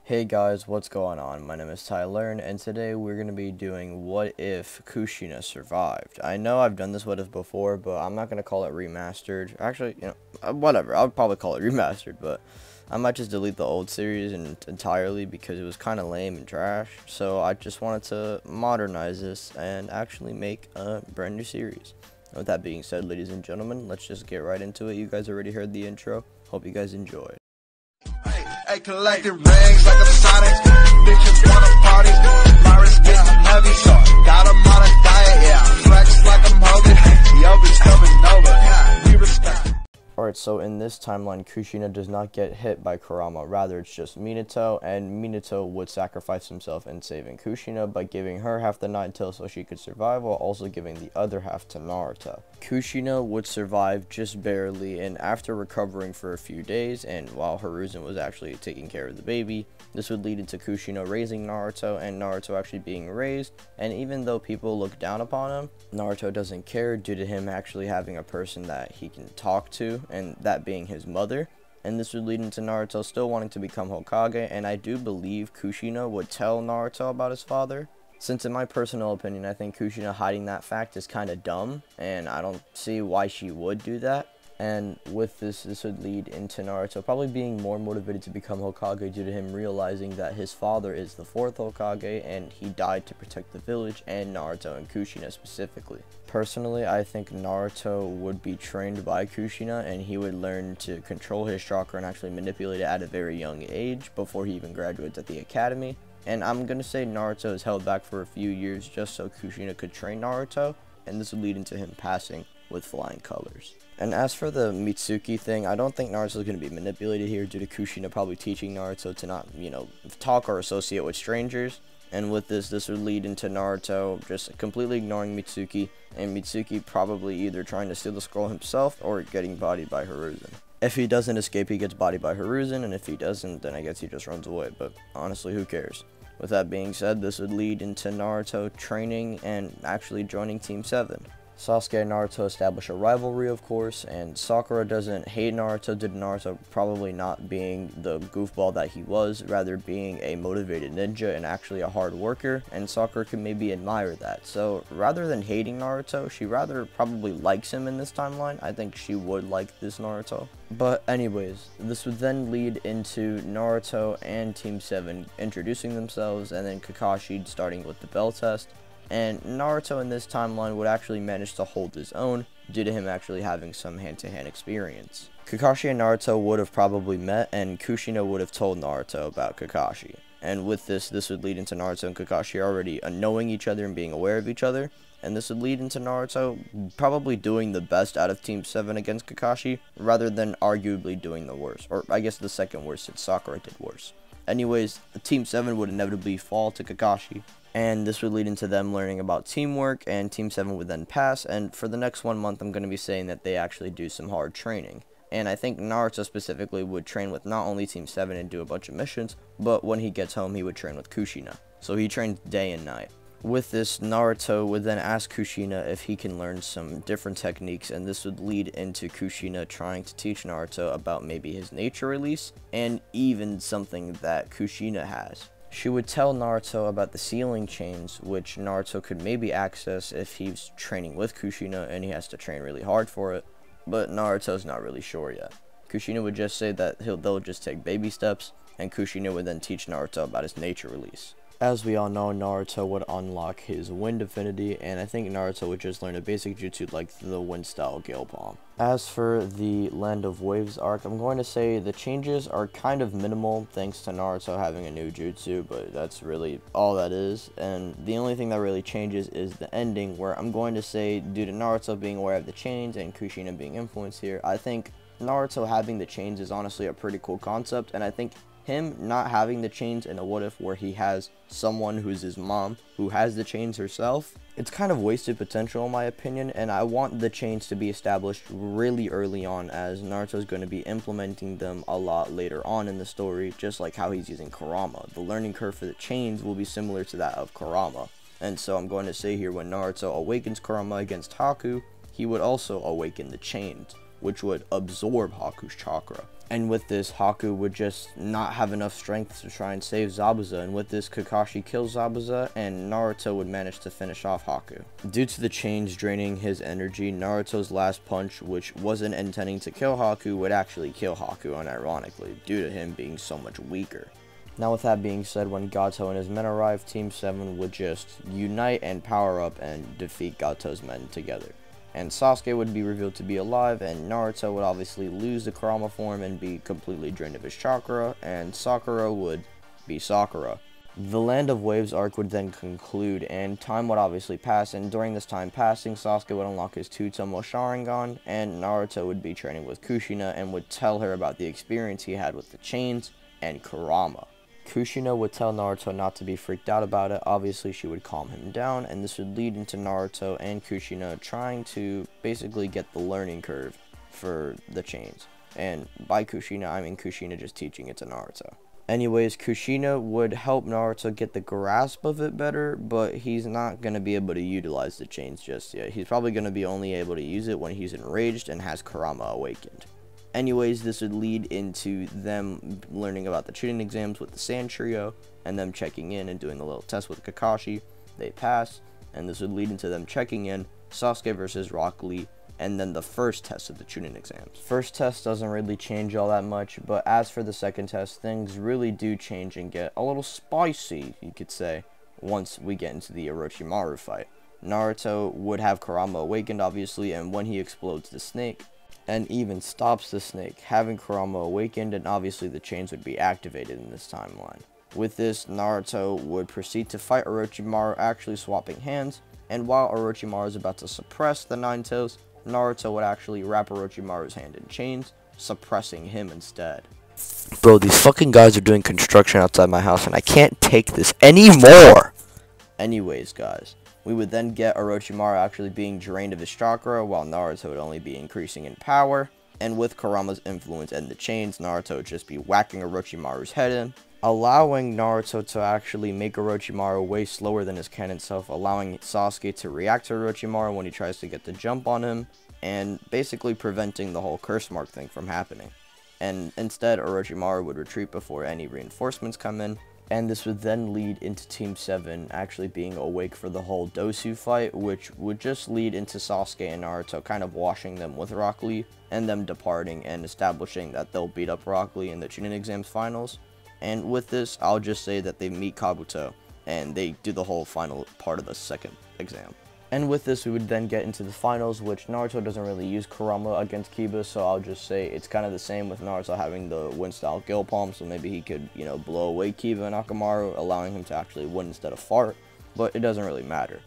Hey guys, what's going on? My name is Tyler, and today we're going to be doing What If Kushina Survived. I know I've done this What If before, but I'm not going to call it remastered. Actually, whatever, I'll probably call it remastered, but I might just delete the old series entirely because it was kind of lame and trash. So I just wanted to modernize this and actually make a brand new series. With that being said, ladies and gentlemen, let's just get right into it. You guys already heard the intro. Hope you guys enjoy. Hey, collecting rings like a Sonic. Bitches wanna party. My wrist getting heavy, so got 'em on a diet. Yeah, flex like I'm Hogan. The oven's coming over. Yeah, we respect. Alright, so in this timeline, Kushina does not get hit by Kurama. Rather, it's just Minato, and Minato would sacrifice himself in saving Kushina by giving her half the Nine Tails so she could survive, while also giving the other half to Naruto. Kushina would survive just barely, and after recovering for a few days, and while Hiruzen was actually taking care of the baby, this would lead into Kushina raising Naruto, and Naruto actually being raised, and even though people look down upon him, Naruto doesn't care due to him actually having a person that he can talk to, and that being his mother. And this would lead into Naruto still wanting to become Hokage, and I do believe Kushina would tell Naruto about his father. Since in my personal opinion, I think Kushina hiding that fact is kind of dumb, and I don't see why she would do that. And with this would lead into Naruto probably being more motivated to become Hokage due to him realizing that his father is the fourth Hokage and he died to protect the village and Naruto and Kushina specifically. Personally, I think Naruto would be trained by Kushina and he would learn to control his chakra and actually manipulate it at a very young age before he even graduates at the academy. And I'm going to say Naruto is held back for a few years just so Kushina could train Naruto, and this would lead into him passing with flying colors. And as for the Mitsuki thing, I don't think Naruto is going to be manipulated here due to Kushina probably teaching Naruto to not, talk or associate with strangers. And with this would lead into Naruto just completely ignoring Mitsuki, and Mitsuki probably either trying to steal the scroll himself or getting bodied by Hiruzen. If he doesn't escape, he gets bodied by Hiruzen, and if he doesn't, then I guess he just runs away, but honestly, who cares? With that being said, this would lead into Naruto training and actually joining Team 7. Sasuke and Naruto establish a rivalry, of course, and Sakura doesn't hate Naruto due to Naruto probably not being the goofball that he was, rather being a motivated ninja and actually a hard worker, and Sakura can maybe admire that. So rather than hating Naruto, she rather probably likes him in this timeline. I think she would like this Naruto. But anyways, this would then lead into Naruto and Team 7 introducing themselves, and then Kakashi starting with the bell test. And Naruto in this timeline would actually manage to hold his own due to him actually having some hand-to-hand experience. Kakashi and Naruto would have probably met, and Kushina would have told Naruto about Kakashi. And with this would lead into Naruto and Kakashi already knowing each other and being aware of each other. And this would lead into Naruto probably doing the best out of Team 7 against Kakashi, rather than arguably doing the worst. Or I guess the second worst, since Sakura did worse. Anyways, Team 7 would inevitably fall to Kakashi, and this would lead into them learning about teamwork, and Team 7 would then pass, and for the next 1 month I'm going to be saying that they actually do some hard training. And I think Naruto specifically would train with not only Team 7 and do a bunch of missions, but when he gets home he would train with Kushina. So he trains day and night. With this, Naruto would then ask Kushina if he can learn some different techniques, and this would lead into Kushina trying to teach Naruto about maybe his nature release, and even something that Kushina has. She would tell Naruto about the sealing chains, which Naruto could maybe access if he's training with Kushina and he has to train really hard for it, but Naruto's not really sure yet. Kushina would just say that they'll just take baby steps, and Kushina would then teach Naruto about his nature release. As we all know, Naruto would unlock his wind affinity, and I think Naruto would just learn a basic jutsu like the wind style Gale Palm. As for the Land of Waves arc, I'm going to say the changes are kind of minimal thanks to Naruto having a new jutsu, but that's really all that is. And the only thing that really changes is the ending, where I'm going to say due to Naruto being aware of the chains and Kushina being influenced here, I think Naruto having the chains is honestly a pretty cool concept, and I think him not having the chains in a what if where he has someone who's his mom who has the chains herself, it's kind of wasted potential in my opinion, and I want the chains to be established really early on, as Naruto's going to be implementing them a lot later on in the story, just like how he's using Kurama. The learning curve for the chains will be similar to that of Kurama, and so I'm going to say here when Naruto awakens Kurama against Haku, he would also awaken the chains, which would absorb Haku's chakra. And with this, Haku would just not have enough strength to try and save Zabuza, and with this, Kakashi kills Zabuza, and Naruto would manage to finish off Haku. Due to the chains draining his energy, Naruto's last punch, which wasn't intending to kill Haku, would actually kill Haku unironically, due to him being so much weaker. Now with that being said, when Gato and his men arrive, Team 7 would just unite and power up and defeat Gato's men together. And Sasuke would be revealed to be alive, and Naruto would obviously lose the Kurama form and be completely drained of his chakra, and Sakura would be Sakura. The Land of Waves arc would then conclude, and time would obviously pass, and during this time passing, Sasuke would unlock his Tsutomu Sharingan, and Naruto would be training with Kushina and would tell her about the experience he had with the chains and Kurama. Kushina would tell Naruto not to be freaked out about it. Obviously, she would calm him down, and this would lead into Naruto and Kushina trying to basically get the learning curve for the chains. And by Kushina, I mean Kushina just teaching it to Naruto. Anyways, Kushina would help Naruto get the grasp of it better, but he's not going to be able to utilize the chains just yet. He's probably going to be only able to use it when he's enraged and has Kurama awakened. Anyways, this would lead into them learning about the Chunin exams with the Sand Trio, and them checking in and doing a little test with Kakashi. They pass, and this would lead into them checking in Sasuke versus Rock Lee, and then the first test of the Chunin exams. First test doesn't really change all that much, but as for the second test, things really do change and get a little spicy, you could say, once we get into the Orochimaru fight. Naruto would have Kurama awakened, obviously, and when he explodes the snake, and even stops the snake, having Kurama awakened, and obviously the chains would be activated in this timeline. With this, Naruto would proceed to fight Orochimaru, actually swapping hands, and while Orochimaru is about to suppress the Nine Tails, Naruto would actually wrap Orochimaru's hand in chains, suppressing him instead. Bro, these fucking guys are doing construction outside my house, and I can't take this anymore! Anyways, guys, we would then get Orochimaru actually being drained of his chakra, while Naruto would only be increasing in power. And with Kurama's influence and the chains, Naruto would just be whacking Orochimaru's head in, allowing Naruto to actually make Orochimaru way slower than his cannon self, allowing Sasuke to react to Orochimaru when he tries to get the jump on him, and basically preventing the whole curse mark thing from happening. And instead, Orochimaru would retreat before any reinforcements come in. And this would then lead into Team 7 actually being awake for the whole Dosu fight, which would just lead into Sasuke and Naruto kind of washing them with Rock Lee, and them departing and establishing that they'll beat up Rock Lee in the Chunin exams finals. And with this, I'll just say that they meet Kabuto, and they do the whole final part of the second exam. And with this, we would then get into the finals, which Naruto doesn't really use Kurama against Kiba, so I'll just say it's kind of the same with Naruto having the win-style Gill Palm, so maybe he could, you know, blow away Kiba and Akamaru, allowing him to actually win instead of fart, but it doesn't really matter.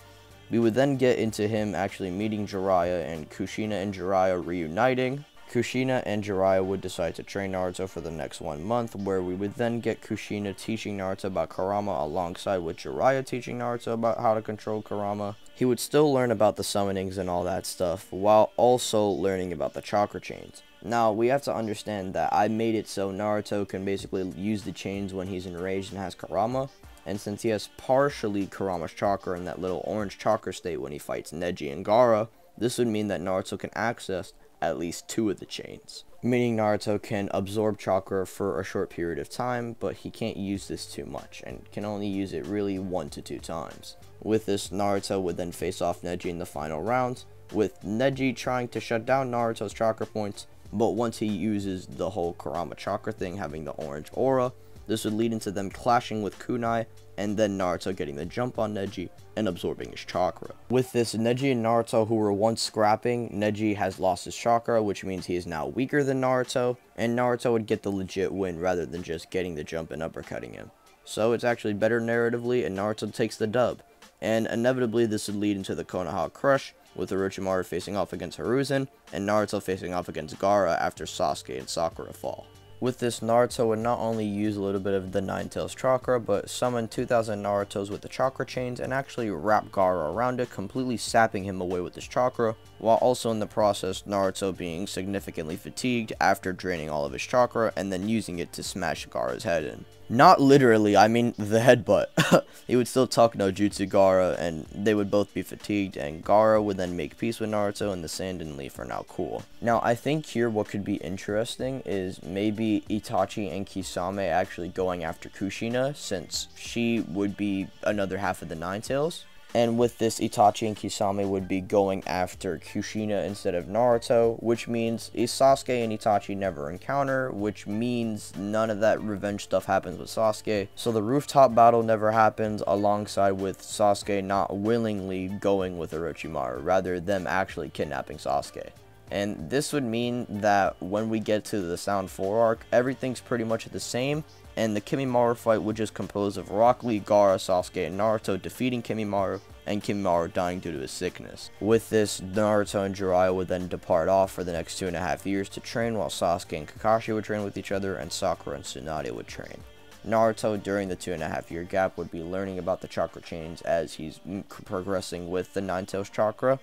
We would then get into him actually meeting Jiraiya, and Kushina and Jiraiya reuniting. Kushina and Jiraiya would decide to train Naruto for the next 1 month, where we would then get Kushina teaching Naruto about Kurama alongside with Jiraiya teaching Naruto about how to control Kurama. He would still learn about the summonings and all that stuff, while also learning about the chakra chains. Now, we have to understand that I made it so Naruto can basically use the chains when he's enraged and has Kurama, and since he has partially Kurama's chakra in that little orange chakra state when he fights Neji and Gaara, this would mean that Naruto can access at least 2 of the chains, meaning Naruto can absorb chakra for a short period of time, but he can't use this too much and can only use it really 1 to 2 times. With this, Naruto would then face off Neji in the final rounds, with Neji trying to shut down Naruto's chakra points, but once he uses the whole Kurama chakra thing having the orange aura, this would lead into them clashing with Kunai, and then Naruto getting the jump on Neji and absorbing his chakra. With this, Neji and Naruto, who were once scrapping, Neji has lost his chakra, which means he is now weaker than Naruto, and Naruto would get the legit win rather than just getting the jump and uppercutting him. So it's actually better narratively, and Naruto takes the dub. And inevitably, this would lead into the Konoha Crush, with Orochimaru facing off against Hiruzen, and Naruto facing off against Gaara after Sasuke and Sakura fall. With this, Naruto would not only use a little bit of the Nine Tails chakra, but summon 2,000 Narutos with the chakra chains and actually wrap Gaara around it, completely sapping him away with his chakra, while also in the process Naruto being significantly fatigued after draining all of his chakra and then using it to smash Gaara's head in. Not literally, I mean the headbutt. He would still talk no jutsu Gaara, and they would both be fatigued, and Gaara would then make peace with Naruto, and the sand and leaf are now cool. Now, I think here what could be interesting is maybe Itachi and Kisame actually going after Kushina, since she would be another half of the Nine Tails. And with this, Itachi and Kisame would be going after Kushina instead of Naruto, which means Sasuke and Itachi never encounter, which means none of that revenge stuff happens with Sasuke. So the rooftop battle never happens, alongside with Sasuke not willingly going with Orochimaru, rather them actually kidnapping Sasuke. And this would mean that when we get to the Sound 4 arc, everything's pretty much the same, and the Kimimaro fight would just compose of Rock Lee, Gaara, Sasuke, and Naruto defeating Kimimaro, and Kimimaro dying due to his sickness. With this, Naruto and Jiraiya would then depart off for the next 2.5 years to train, while Sasuke and Kakashi would train with each other, and Sakura and Tsunade would train. Naruto, during the 2.5-year gap, would be learning about the chakra chains as he's progressing with the Nine Tails chakra,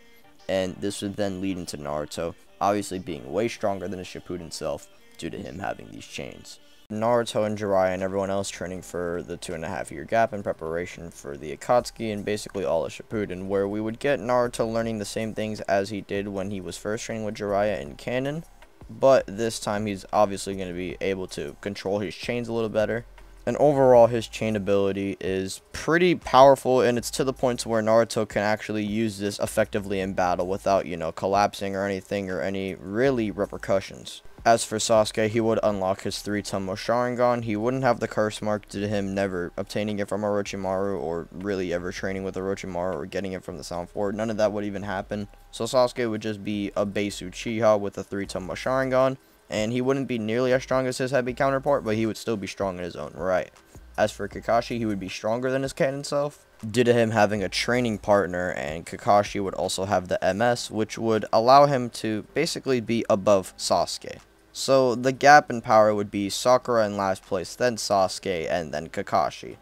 and this would then lead into Naruto obviously being way stronger than his Shippuden self due to him having these chains. Naruto and Jiraiya and everyone else training for the 2.5-year gap in preparation for the Akatsuki and basically all of Shippuden, where we would get Naruto learning the same things as he did when he was first training with Jiraiya in canon, but this time he's obviously going to be able to control his chains a little better. And overall, his chain ability is pretty powerful, and it's to the point where Naruto can actually use this effectively in battle without, collapsing or anything or any really repercussions. As for Sasuke, he would unlock his 3-Tomo Sharingan. He wouldn't have the curse mark due to him never obtaining it from Orochimaru or really ever training with Orochimaru or getting it from the Sound 4. None of that would even happen. So Sasuke would just be a base Uchiha with a 3-Tomo Sharingan, and he wouldn't be nearly as strong as his heavy counterpart, but he would still be strong in his own right. As for Kakashi, he would be stronger than his canon self, due to him having a training partner, and Kakashi would also have the MS, which would allow him to basically be above Sasuke. So the gap in power would be Sakura in last place, then Sasuke, and then Kakashi.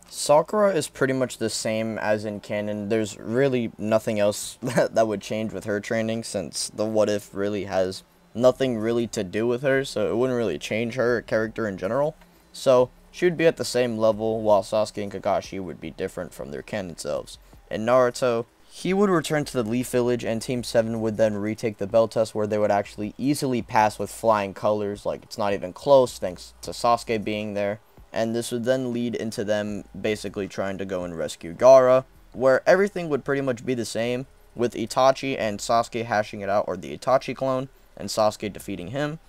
Sakura is pretty much the same as in canon. There's really nothing else that would change with her training, since the What If really has nothing really to do with her, so it wouldn't really change her character in general. So she would be at the same level, while Sasuke and Kakashi would be different from their canon selves. In Naruto, he would return to the Leaf Village, and Team 7 would then retake the bell test, where they would actually easily pass with flying colors, like it's not even close thanks to Sasuke being there. And this would then lead into them basically trying to go and rescue Gaara, where everything would pretty much be the same, with Itachi and Sasuke hashing it out, or the Itachi clone, and Sasuke defeating him.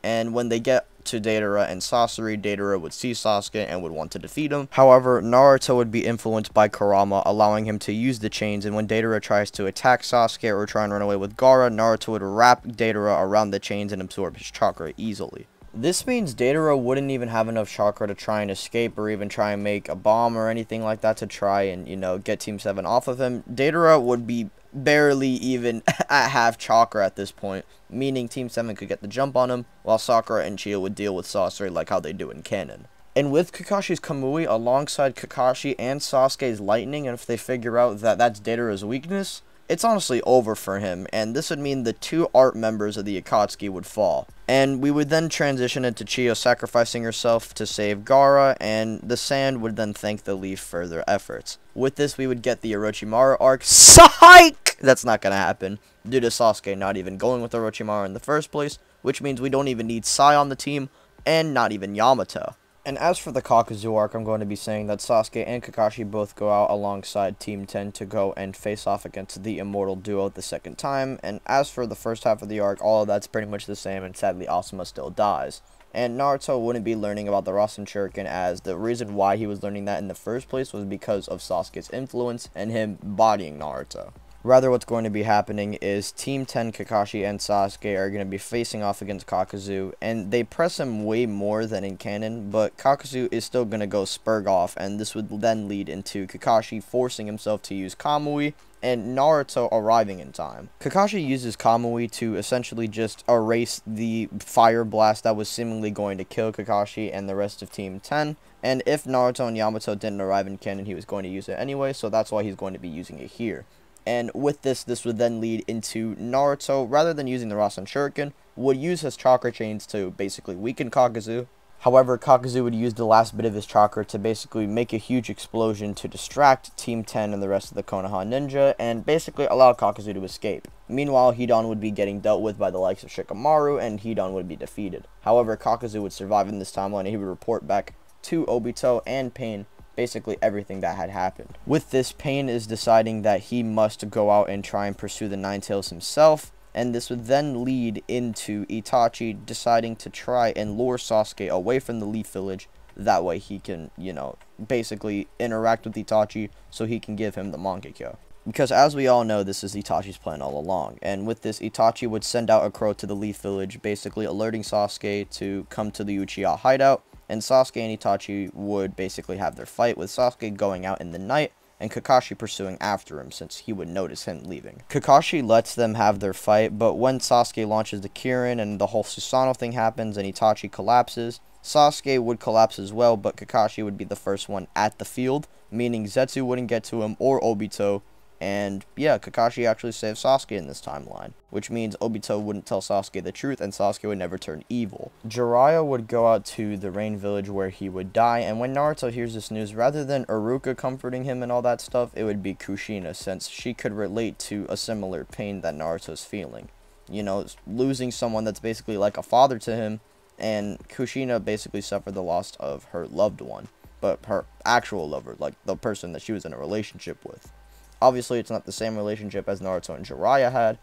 And when they get to Deidara and Sasori, Deidara would see Sasuke and would want to defeat him. However, Naruto would be influenced by Kurama, allowing him to use the chains, and when Deidara tries to attack Sasuke or try and run away with Gaara, Naruto would wrap Deidara around the chains and absorb his chakra easily. This means Deidara wouldn't even have enough chakra to try and escape or even try and make a bomb or anything like that to try and, get Team 7 off of him. Deidara would be barely even at half chakra at this point, meaning Team 7 could get the jump on him, while Sakura and Chie would deal with Sasori like how they do in canon. And with Kakashi's Kamui alongside Kakashi and Sasuke's lightning, and if they figure out that that's Deidara's weakness, it's honestly over for him, and this would mean the 2 art members of the Akatsuki would fall. And we would then transition into Chio sacrificing herself to save Gaara, and the sand would then thank the leaf for their efforts. With this, we would get the Orochimaru arc. Psych! That's not gonna happen, due to Sasuke not even going with Orochimaru in the first place, which means we don't even need Sai on the team, and not even Yamato. And as for the Kakuzu arc, I'm going to be saying that Sasuke and Kakashi both go out alongside Team 10 to go and face off against the Immortal Duo the second time. And as for the first half of the arc, all of that's pretty much the same, and sadly Asuma still dies. And Naruto wouldn't be learning about the Rasen Shuriken, as the reason why he was learning that in the first place was because of Sasuke's influence and him bodying Naruto. Rather, what's going to be happening is Team 10, Kakashi, and Sasuke are going to be facing off against Kakuzu, and they press him way more than in canon, but Kakuzu is still going to go spurg off, and this would then lead into Kakashi forcing himself to use Kamui, and Naruto arriving in time. Kakashi uses Kamui to essentially just erase the fire blast that was seemingly going to kill Kakashi and the rest of Team 10, and if Naruto and Yamato didn't arrive in canon, he was going to use it anyway, so that's why he's going to be using it here. And with this would then lead into Naruto, rather than using the Rasen Shuriken, would use his chakra chains to basically weaken Kakuzu, However, Kakuzu would use the last bit of his chakra to basically make a huge explosion to distract Team 10 and the rest of the Konoha Ninja, and basically allow Kakuzu to escape. Meanwhile, Hidan would be getting dealt with by the likes of Shikamaru, and Hidan would be defeated. However, Kakuzu would survive in this timeline, and he would report back to Obito and Pain basically everything that had happened. With this, Pain is deciding that he must go out and try and pursue the Nine Tails himself, and this would then lead into Itachi deciding to try and lure Sasuke away from the Leaf Village. That way he can, basically interact with Itachi so he can give him the Mangekyo. Because as we all know, this is Itachi's plan all along. And with this, Itachi would send out a crow to the Leaf Village, basically alerting Sasuke to come to the Uchiha hideout. And Sasuke and Itachi would basically have their fight, with Sasuke going out in the night and Kakashi pursuing after him since he would notice him leaving. Kakashi lets them have their fight, but when Sasuke launches the Kirin and the whole Susanoo thing happens and Itachi collapses, Sasuke would collapse as well, but Kakashi would be the first one at the field, meaning Zetsu wouldn't get to him or Obito. And yeah, Kakashi actually saved Sasuke in this timeline, which means Obito wouldn't tell Sasuke the truth and Sasuke would never turn evil. Jiraiya would go out to the Rain Village where he would die, and when Naruto hears this news, rather than Iruka comforting him and all that stuff, it would be Kushina, since she could relate to a similar pain that Naruto's feeling. Losing someone that's basically like a father to him, and Kushina basically suffered the loss of her loved one, but her actual lover, like the person that she was in a relationship with. Obviously, it's not the same relationship as Naruto and Jiraiya had,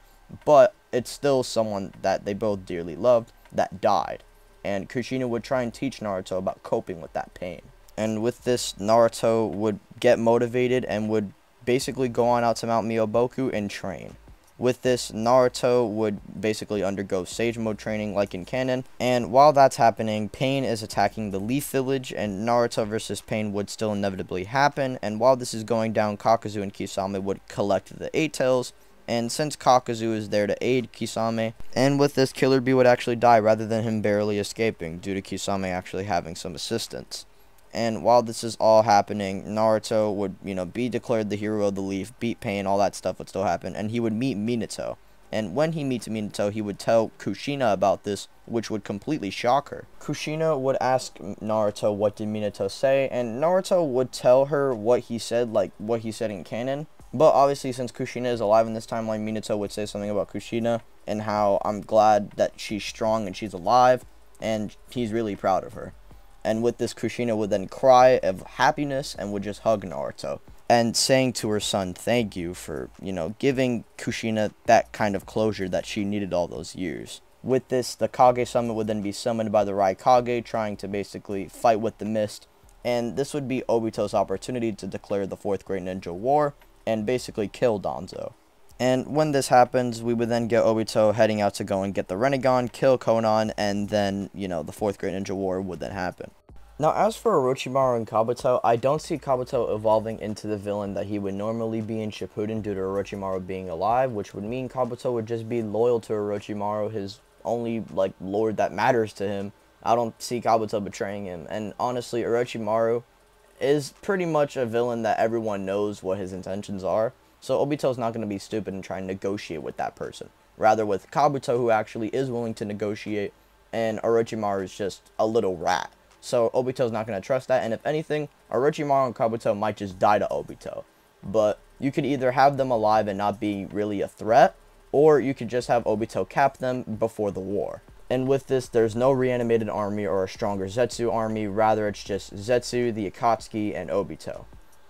but it's still someone that they both dearly loved that died. And Kushina would try and teach Naruto about coping with that pain. And with this, Naruto would get motivated and would basically go on out to Mount Myoboku and train. With this, Naruto would basically undergo Sage Mode training like in canon, and while that's happening, Pain is attacking the Leaf Village, and Naruto versus Pain would still inevitably happen, and while this is going down, Kakuzu and Kisame would collect the 8 Tails, and since Kakuzu is there to aid Kisame, and with this, Killer Bee would actually die rather than him barely escaping, due to Kisame actually having some assistance. And while this is all happening, Naruto would, be declared the hero of the Leaf, beat Pain, all that stuff would still happen, and he would meet Minato. And when he meets Minato, he would tell Kushina about this, which would completely shock her. Kushina would ask Naruto what did Minato say, and Naruto would tell her what he said, like what he said in canon. But obviously, since Kushina is alive in this timeline, Minato would say something about Kushina, and how I'm glad that she's strong and she's alive, and he's really proud of her. And with this, Kushina would then cry of happiness and would just hug Naruto, and saying to her son, thank you for, giving Kushina that kind of closure that she needed all those years. With this, the Kage Summit would then be summoned by the Raikage, trying to basically fight with the mist, and this would be Obito's opportunity to declare the 4th Great Ninja War, and basically kill Danzo. And when this happens, we would then get Obito heading out to go and get the Rinnegan, kill Konan, and then, the 4th Great Ninja War would then happen. Now, as for Orochimaru and Kabuto, I don't see Kabuto evolving into the villain that he would normally be in Shippuden due to Orochimaru being alive, which would mean Kabuto would just be loyal to Orochimaru, his only, lord that matters to him. I don't see Kabuto betraying him, and honestly, Orochimaru is pretty much a villain that everyone knows what his intentions are. So Obito's not going to be stupid and try and negotiate with that person. Rather with Kabuto, who actually is willing to negotiate, and Orochimaru is just a little rat. So Obito's not going to trust that, and if anything, Orochimaru and Kabuto might just die to Obito. But you could either have them alive and not be really a threat, or you could just have Obito cap them before the war. And with this, there's no reanimated army or a stronger Zetsu army, rather it's just Zetsu, the Akatsuki, and Obito.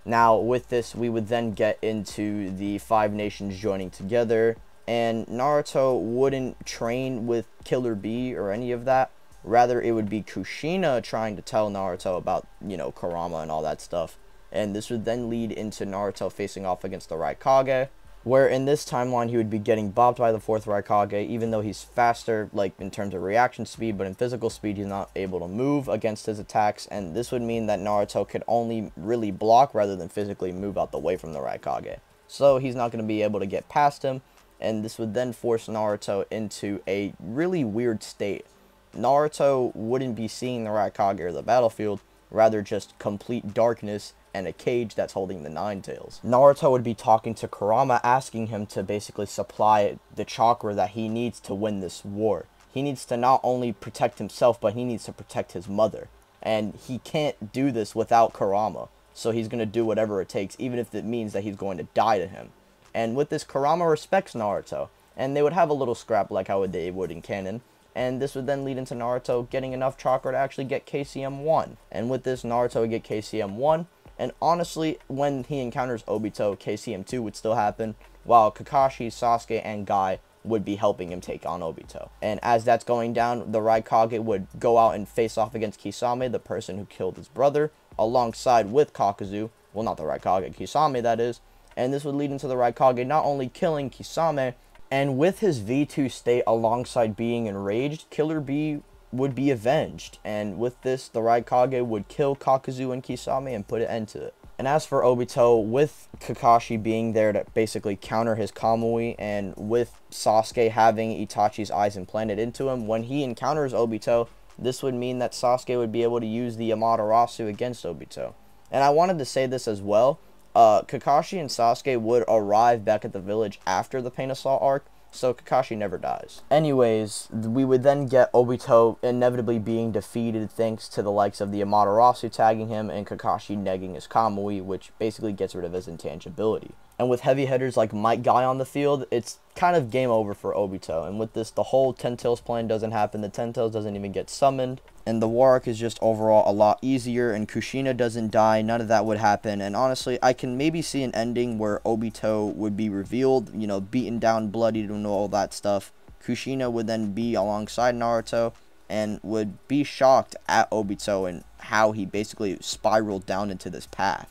Now, with this, we would then get into the 5 nations joining together, and Naruto wouldn't train with Killer Bee or any of that. Rather, it would be Kushina trying to tell Naruto about, Kurama and all that stuff. And this would then lead into Naruto facing off against the Raikage, where in this timeline he would be getting bopped by the 4th Raikage, even though he's faster, in terms of reaction speed, but in physical speed he's not able to move against his attacks, and this would mean that Naruto could only really block rather than physically move out the way from the Raikage. So he's not going to be able to get past him, and this would then force Naruto into a really weird state. Naruto wouldn't be seeing the Raikage or the battlefield, rather just complete darkness and a cage that's holding the 9 Tails. Naruto would be talking to Kurama, asking him to basically supply the chakra that he needs to win this war. he needs to not only protect himself, but he needs to protect his mother. And he can't do this without Kurama. So he's going to do whatever it takes, even if it means that he's going to die to him. And with this, Kurama respects Naruto. And they would have a little scrap like how they would in canon. And this would then lead into Naruto getting enough chakra to actually get KCM 1. And with this, Naruto would get KCM 1. And honestly, when he encounters Obito, KCM 2 would still happen, while Kakashi, Sasuke, and Guy would be helping him take on Obito. And as that's going down, the Raikage would go out and face off against Kisame, the person who killed his brother, alongside with Kakuzu. Well, not the Raikage, Kisame, that is. And this would lead into the Raikage not only killing Kisame, and with his V2 state alongside being enraged, Killer B would be avenged. And with this, the Raikage would kill Kakuzu and Kisame and put an end to it. And as for Obito, with Kakashi being there to basically counter his Kamui, and with Sasuke having Itachi's eyes implanted into him, when he encounters Obito, this would mean that Sasuke would be able to use the Amaterasu against Obito. And I wanted to say this as well. Kakashi and Sasuke would arrive back at the village after the Pain Assault arc, so Kakashi never dies. Anyways, we would then get Obito inevitably being defeated thanks to the likes of the Amaterasu tagging him and Kakashi negging his Kamui, which basically gets rid of his intangibility. And with heavy hitters like Might Guy on the field, it's kind of game over for Obito. And with this, the whole Ten Tails plan doesn't happen. The Ten Tails doesn't even get summoned. And the war arc is just overall a lot easier. And Kushina doesn't die. None of that would happen. And honestly, I can maybe see an ending where Obito would be revealed, you know, beaten down, bloodied, and all that stuff. Kushina would then be alongside Naruto and would be shocked at Obito and how he basically spiraled down into this path.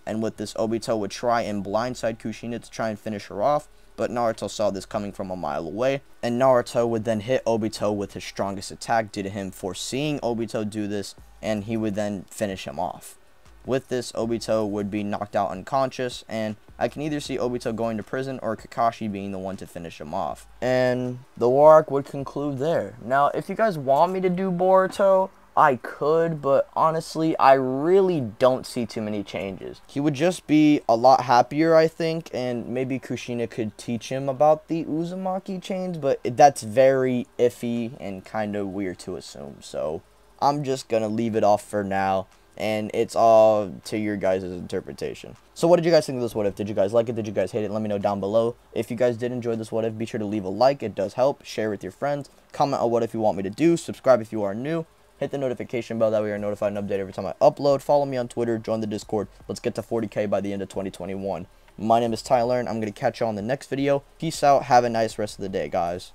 And with this, Obito would try and blindside Kushina to try and finish her off, but Naruto saw this coming from a mile away, and Naruto would then hit Obito with his strongest attack due to him foreseeing Obito do this, and he would then finish him off. With this, Obito would be knocked out unconscious, and I can either see Obito going to prison or Kakashi being the one to finish him off. And the war arc would conclude there. Now, if you guys want me to do Boruto, I could, but honestly, I really don't see too many changes. He would just be a lot happier, I think, and maybe Kushina could teach him about the Uzumaki chains, but that's very iffy and kind of weird to assume, so I'm just gonna leave it off for now, and it's all to your guys' interpretation. So what did you guys think of this what if? Did you guys like it? Did you guys hate it? Let me know down below. If you guys did enjoy this what if, be sure to leave a like. It does help. Share with your friends. Comment on what if you want me to do. Subscribe if you are new. Hit the notification bell, that way you're notified and updated every time I upload. Follow me on Twitter, join the Discord. Let's get to 40K by the end of 2021. My name is Tyler, and I'm going to catch you on the next video. Peace out. Have a nice rest of the day, guys.